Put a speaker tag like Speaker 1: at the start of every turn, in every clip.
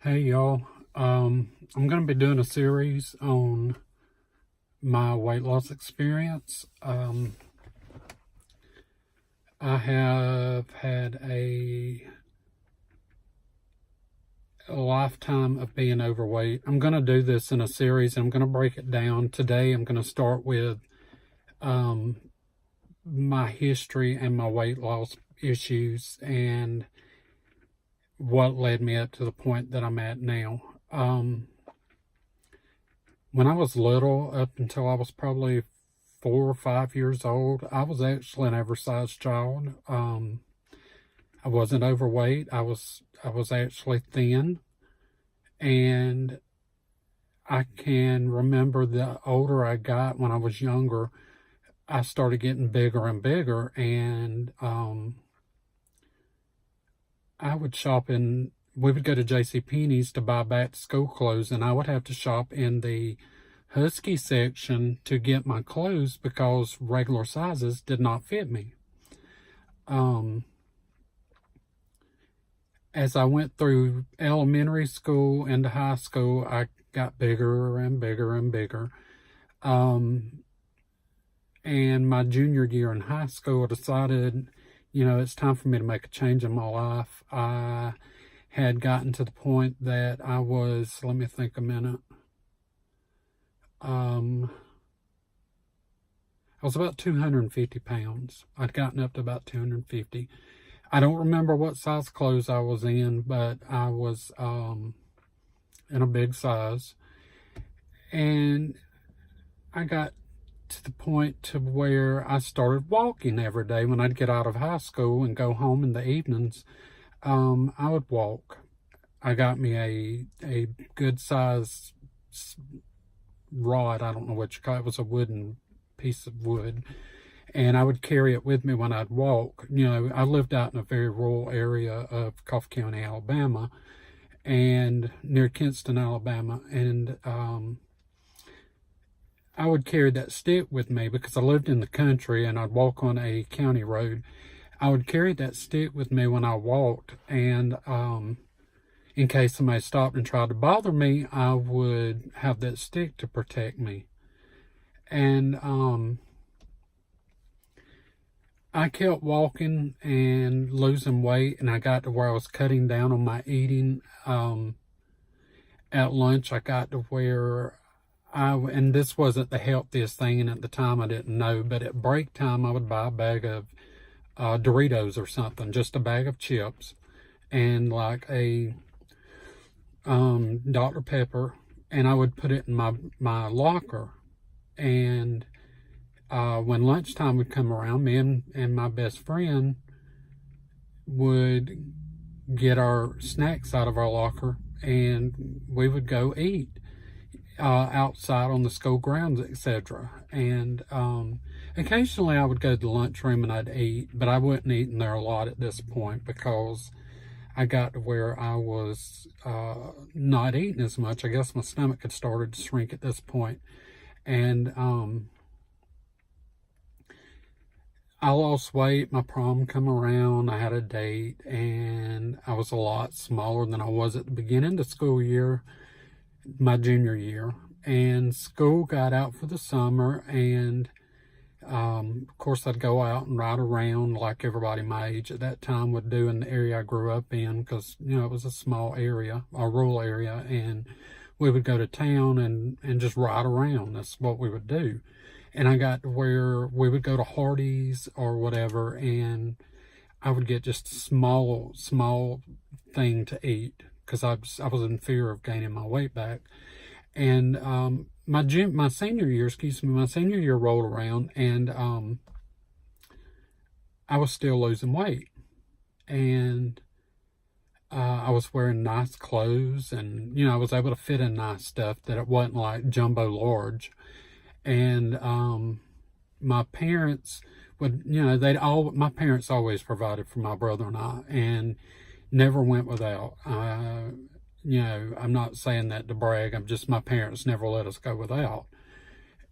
Speaker 1: Hey y'all, I'm going to be doing a series on my weight loss experience. I have had a lifetime of being overweight. I'm going to do this in a series. I'm going to break it down. Today I'm going to start with my history and my weight loss issues and what led me up to the point that I'm at now. When I was little, up until I was probably 4 or 5 years old, I was actually an oversized child. I wasn't overweight. I was actually thin, and I can remember the older I got, when I was younger, I started getting bigger and bigger, and we would go to JCPenney's to buy back to school clothes, and I would have to shop in the Husky section to get my clothes because regular sizes did not fit me. As I went through elementary school into high school, I got bigger and bigger and bigger. And my junior year in high school, I decided, it's time for me to make a change in my life. I had gotten to the point that I was, let me think a minute. I was about 250 pounds. I'd gotten up to about 250. I don't remember what size clothes I was in, but I was in a big size. And I got to the point to where I started walking every day. When I'd get out of high school and go home in the evenings, I would walk. I got me a good size rod. I don't know what you call it. It was a wooden piece of wood, and I would carry it with me when I'd walk. I lived out in a very rural area of Coffee County, Alabama, and near Kinston, Alabama, and I would carry that stick with me because I lived in the country and I'd walk on a county road. I would carry that stick with me when I walked, and in case somebody stopped and tried to bother me, I would have that stick to protect me. And I kept walking and losing weight, and I got to where I was cutting down on my eating. At lunch, I got to where and this wasn't the healthiest thing, and at the time I didn't know, but at break time I would buy a bag of Doritos or something, just a bag of chips, and like a Dr. Pepper, and I would put it in my locker. And when lunchtime would come around, me and my best friend would get our snacks out of our locker, and we would go eat outside on the school grounds, etc. And occasionally I would go to the lunchroom and I'd eat, but I wouldn't eat in there a lot at this point because I got to where I was not eating as much. I guess my stomach had started to shrink at this point. And I lost weight. My prom come around. I had a date, and I was a lot smaller than I was at the beginning of the school year, my junior year. And school got out for the summer, and of course I'd go out and ride around like everybody my age at that time would do in the area I grew up in, because it was a small area, a rural area, and we would go to town and just ride around. That's what we would do. And I got to where we would go to Hardee's or whatever, and I would get just a small thing to eat because I was in fear of gaining my weight back. And my senior year rolled around, and I was still losing weight, and I was wearing nice clothes, and I was able to fit in nice stuff that it wasn't like jumbo large. And my parents would, my parents always provided for my brother and I, and never went without. I'm not saying that to brag. My parents never let us go without.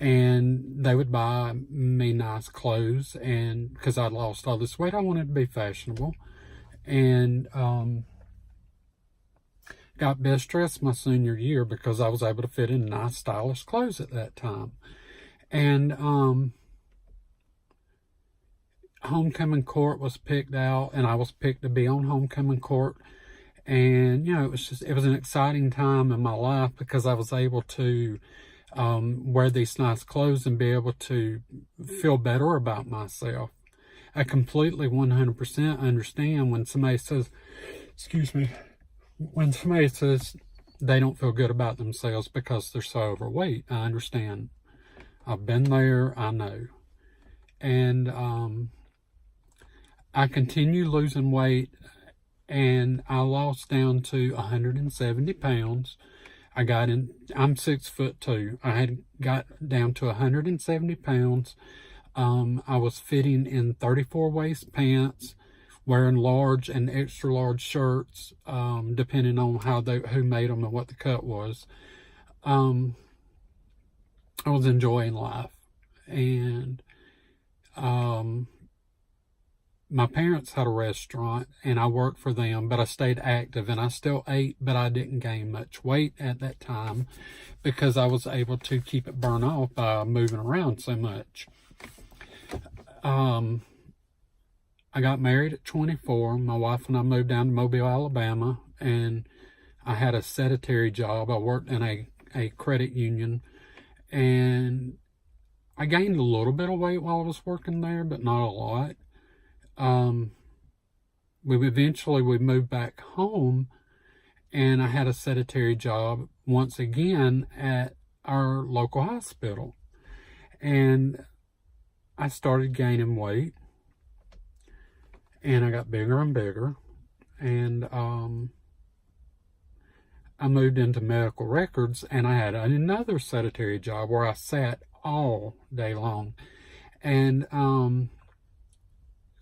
Speaker 1: And they would buy me nice clothes, and because I'd lost all this weight, I wanted to be fashionable. And Got best dressed my senior year because I was able to fit in nice, stylish clothes at that time. And homecoming court was picked out, and I was picked to be on homecoming court. And, you know, it was an exciting time in my life because I was able to wear these nice clothes and be able to feel better about myself. I completely 100% understand when somebody says, excuse me, when somebody says they don't feel good about themselves because they're so overweight. I understand. I've been there. I know. And I continue losing weight, and I lost down to 170 pounds. I'm 6'2". I had got down to 170 pounds. I was fitting in 34 waist pants, wearing large and extra large shirts, depending on who made them and what the cut was. I was enjoying life, and my parents had a restaurant, and I worked for them, but I stayed active, and I still ate, but I didn't gain much weight at that time because I was able to keep it burn off by moving around so much. I got married at 24. My wife and I moved down to Mobile, Alabama, and I had a sedentary job. I worked in a credit union, and I gained a little bit of weight while I was working there, but not a lot. We moved back home, and I had a sedentary job once again at our local hospital, and I started gaining weight, and I got bigger and bigger, and I moved into medical records, and I had another sedentary job where I sat all day long, and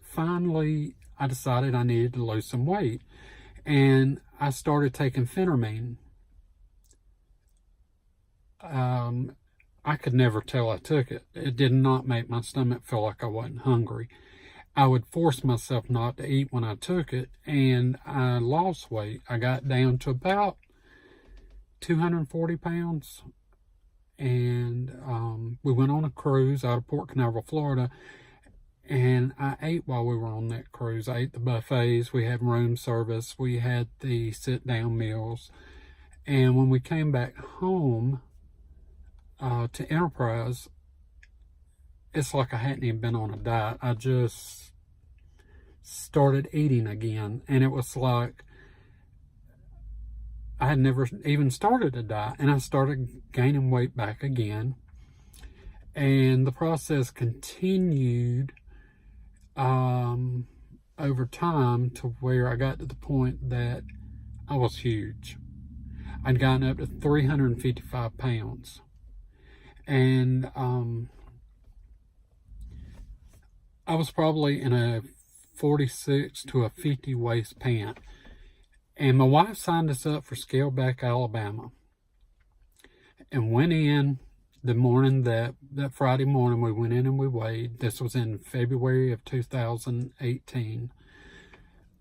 Speaker 1: finally I decided I needed to lose some weight, and I started taking phentermine. I could never tell I took it. It did not make my stomach feel like I wasn't hungry. I would force myself not to eat when I took it, and I lost weight. I got down to about 240 pounds, and we went on a cruise out of Port Canaveral, Florida, and I ate while we were on that cruise. I ate the buffets. We had room service. We had the sit-down meals. And when we came back home to Enterprise, it's like I hadn't even been on a diet. I just started eating again. And it was like I had never even started a diet. And I started gaining weight back again. And the process continued over time to where I got to the point that I was huge. I'd gotten up to 355 pounds. And I was probably in a 46 to a 50 waist pant. And my wife signed us up for Scaleback, Alabama. And went in the morning that Friday morning, we went in and we weighed. This was in February of 2018.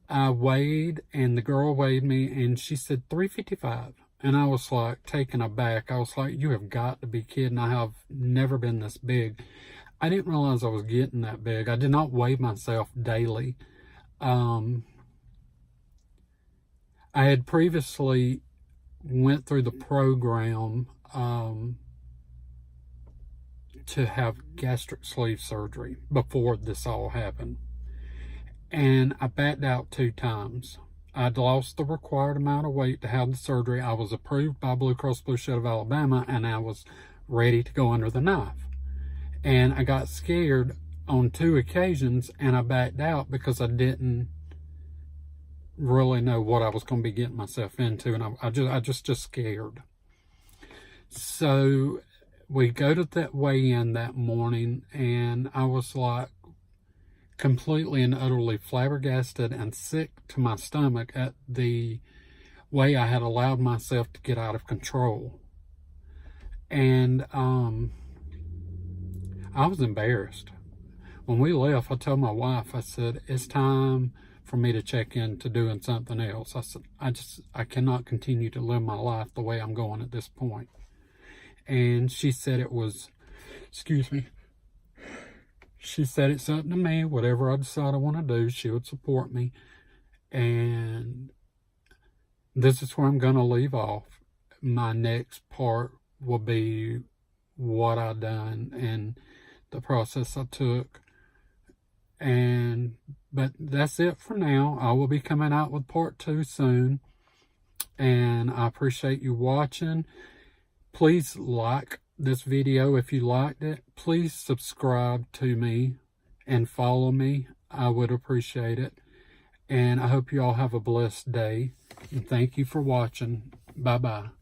Speaker 1: I weighed, and the girl weighed me, and she said 355. And I was like taken aback. I was like, you have got to be kidding. I have never been this big. I didn't realize I was getting that big. I did not weigh myself daily. I had previously went through the program to have gastric sleeve surgery before this all happened. And I backed out 2 times. I'd lost the required amount of weight to have the surgery. I was approved by Blue Cross Blue Shield of Alabama, and I was ready to go under the knife. And I got scared on 2 occasions, and I backed out because I didn't really know what I was going to be getting myself into, and I just scared. So we go to that weigh-in that morning, and I was like completely and utterly flabbergasted and sick to my stomach at the way I had allowed myself to get out of control. And I was embarrassed. When we left, I told my wife, I said, it's time for me to check into doing something else. I said, I cannot continue to live my life the way I'm going at this point. And she said it was, excuse me, she said it's up to me. Whatever I decide I want to do, she would support me. And this is where I'm going to leave off. My next part will be what I done and the process I took. But that's it for now. I will be coming out with part 2 soon. And I appreciate you watching. Please like this video if you liked it. Please subscribe to me and follow me. I would appreciate it. And I hope you all have a blessed day. And thank you for watching. Bye-bye.